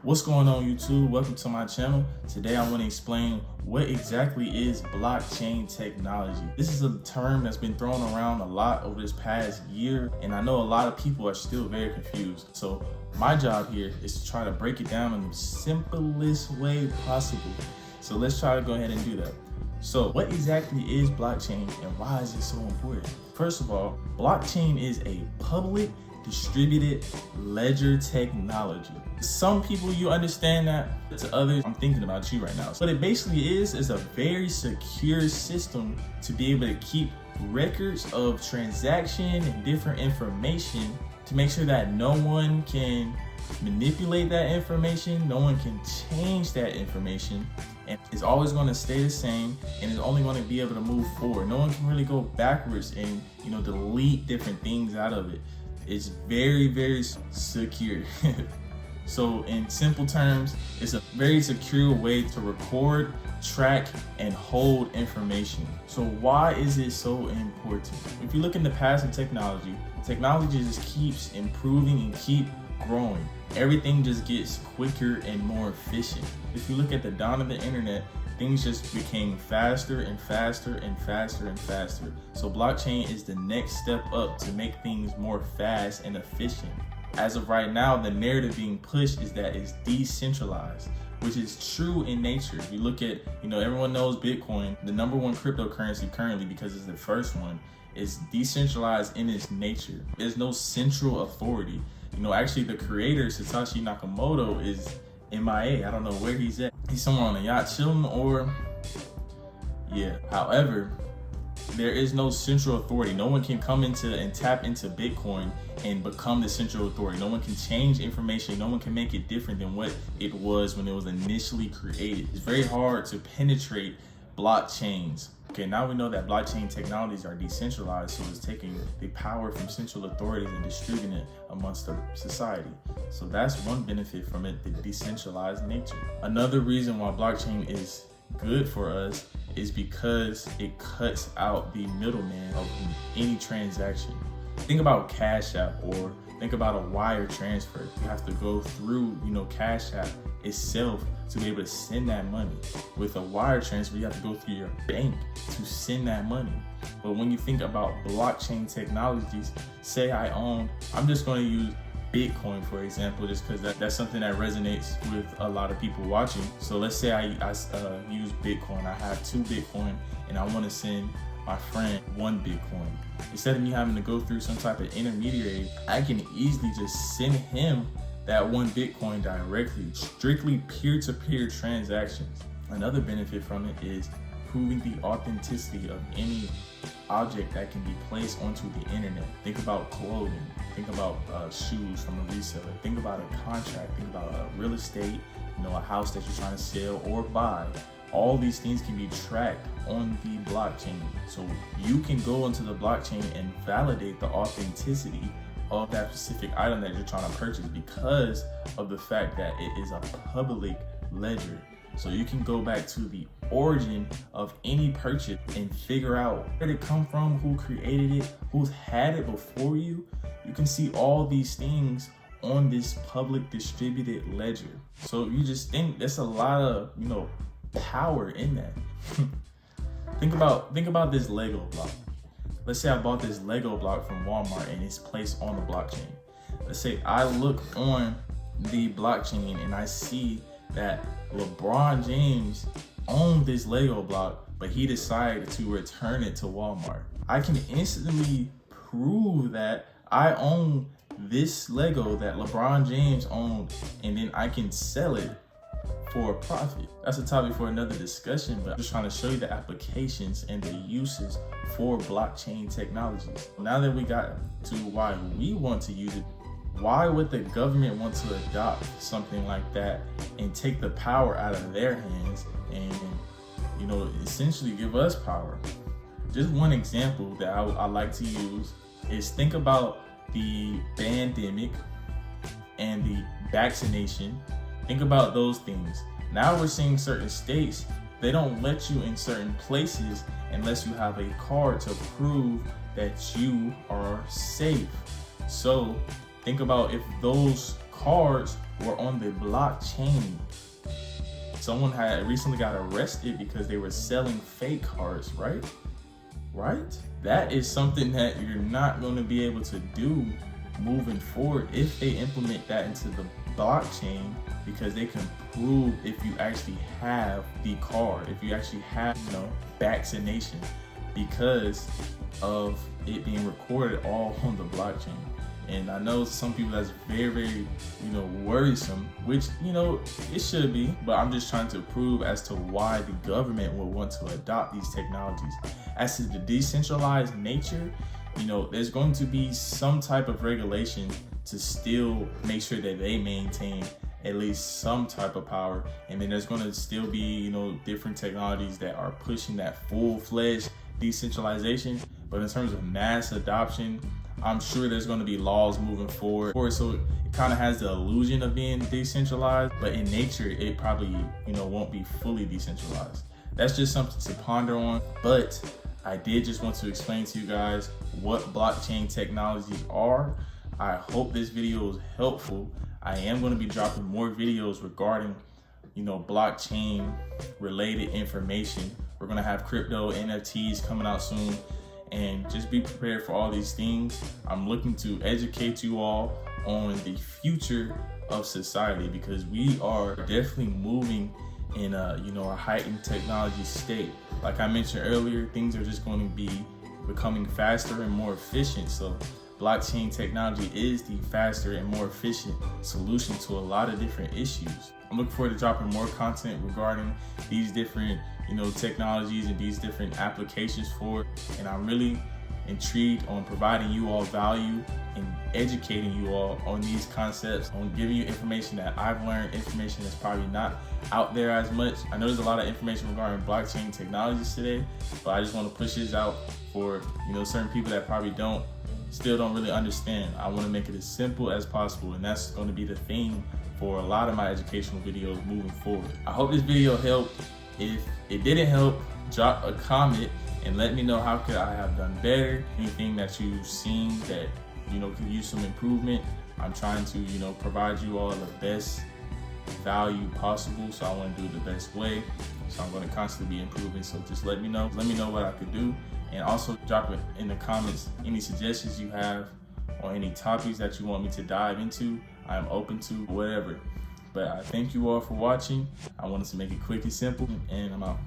What's going on, YouTube? Welcome to my channel. Today I want to explain what exactly is blockchain technology. This is a term that's been thrown around a lot over this past year, and I know a lot of people are still very confused. So my job here is to try to break it down in the simplest way possible. So let's try to go ahead and do that. So what exactly is blockchain and why is it so important? First of all, blockchain is a public distributed ledger technology. Some people, you understand that. To others, I'm thinking about you right now. What it basically is a very secure system to be able to keep records of transaction and different information to make sure that no one can manipulate that information, no one can change that information, and it's always going to stay the same, and it's only going to be able to move forward. No one can really go backwards and delete different things out of it. It's very, very secure. So in simple terms, it's a very secure way to record, track, and hold information. So why is it so important? If you look in the past of technology just keeps improving and keep growing. Everything just gets quicker and more efficient. If you look at the dawn of the internet, things just became faster and faster and faster and faster. So blockchain is the next step up to make things more fast and efficient. As of right now, the narrative being pushed is that it's decentralized, which is true in nature. If you look at, everyone knows Bitcoin, the #1 cryptocurrency currently because it's the first one, is decentralized in its nature. There's no central authority. Actually the creator, Satoshi Nakamoto, is MIA. I don't know where he's at. He's somewhere on a yacht chilling However, there is no central authority. No one can come into and tap into Bitcoin and become the central authority. No one can change information. No one can make it different than what it was when it was initially created. It's very hard to penetrate blockchains. Okay, now we know that blockchain technologies are decentralized, so it's taking the power from central authorities and distributing it amongst the society. So that's one benefit from it, the decentralized nature. Another reason why blockchain is good for us is because it cuts out the middleman of any transaction. Think about Cash App, or think about a wire transfer. You have to go through, Cash App itself to be able to send that money. With a wire transfer, you have to go through your bank to send that money. But when you think about blockchain technologies, say I'm just going to use Bitcoin, for example, just because that's something that resonates with a lot of people watching. So let's say I use Bitcoin. I have 2 Bitcoin and I want to send my friend 1 Bitcoin. Instead of me having to go through some type of intermediary, I can easily just send him that 1 Bitcoin directly, strictly peer-to-peer transactions. Another benefit from it is proving the authenticity of any object that can be placed onto the internet. Think about clothing, think about shoes from a reseller, think about a contract, think about real estate, a house that you're trying to sell or buy. All these things can be tracked on the blockchain. So you can go into the blockchain and validate the authenticity of that specific item that you're trying to purchase because of the fact that it is a public ledger. So you can go back to the origin of any purchase and figure out where did it come from, who created it, who's had it before you. You can see all these things on this public distributed ledger. So you just think there's a lot of, power in that. Think about this Lego block. Let's say I bought this Lego block from Walmart and it's placed on the blockchain. Let's say I look on the blockchain and I see that LeBron James owned this Lego block, but he decided to return it to Walmart. I can instantly prove that I own this Lego that LeBron James owned, and then I can sell it for a profit. That's a topic for another discussion, but I'm just trying to show you the applications and the uses for blockchain technologies. Now that we got to why we want to use it, why would the government want to adopt something like that and take the power out of their hands and, essentially give us power? Just one example that I like to use is think about the pandemic and the vaccination. Think about those things. Now we're seeing certain states, they don't let you in certain places unless you have a card to prove that you are safe. So think about if those cards were on the blockchain. Someone had recently got arrested because they were selling fake cards, right? That is something that you're not going to be able to do moving forward if they implement that into the blockchain, because they can prove if you actually have the card, if you actually have, vaccination, because of it being recorded all on the blockchain. And I know some people that's very, very, worrisome, which, it should be, but I'm just trying to prove as to why the government would want to adopt these technologies. As to the decentralized nature, there's going to be some type of regulation to still make sure that they maintain at least some type of power. And then there's going to still be, different technologies that are pushing that full-fledged decentralization. But in terms of mass adoption, I'm sure there's going to be laws moving forward. So it kind of has the illusion of being decentralized, but in nature, it probably, won't be fully decentralized. That's just something to ponder on. But I did just want to explain to you guys what blockchain technologies are. I hope this video was helpful. I am going to be dropping more videos regarding, blockchain related information. We're going to have crypto NFTs coming out soon, and just be prepared for all these things. I'm looking to educate you all on the future of society, because we are definitely moving in a heightened technology state. Like I mentioned earlier, things are just going to be becoming faster and more efficient. So blockchain technology is the faster and more efficient solution to a lot of different issues. I'm looking forward to dropping more content regarding these different, technologies and these different applications for it. And I'm really intrigued on providing you all value and educating you all on these concepts, on giving you information that I've learned, information that's probably not out there as much. I know there's a lot of information regarding blockchain technologies today, but I just want to push this out for, certain people that probably still don't really understand. I want to make it as simple as possible, and that's going to be the theme for a lot of my educational videos moving forward. I hope this video helped. If it didn't help, drop a comment and let me know how could I have done better. Anything that you've seen that could use some improvement. I'm trying to provide you all the best value possible, so I want to do it the best way. So I'm going to constantly be improving. So just let me know what I could do, and also drop it in the comments any suggestions you have or any topics that you want me to dive into. I'm open to whatever. But I thank you all for watching. I wanted to make it quick and simple, and I'm out.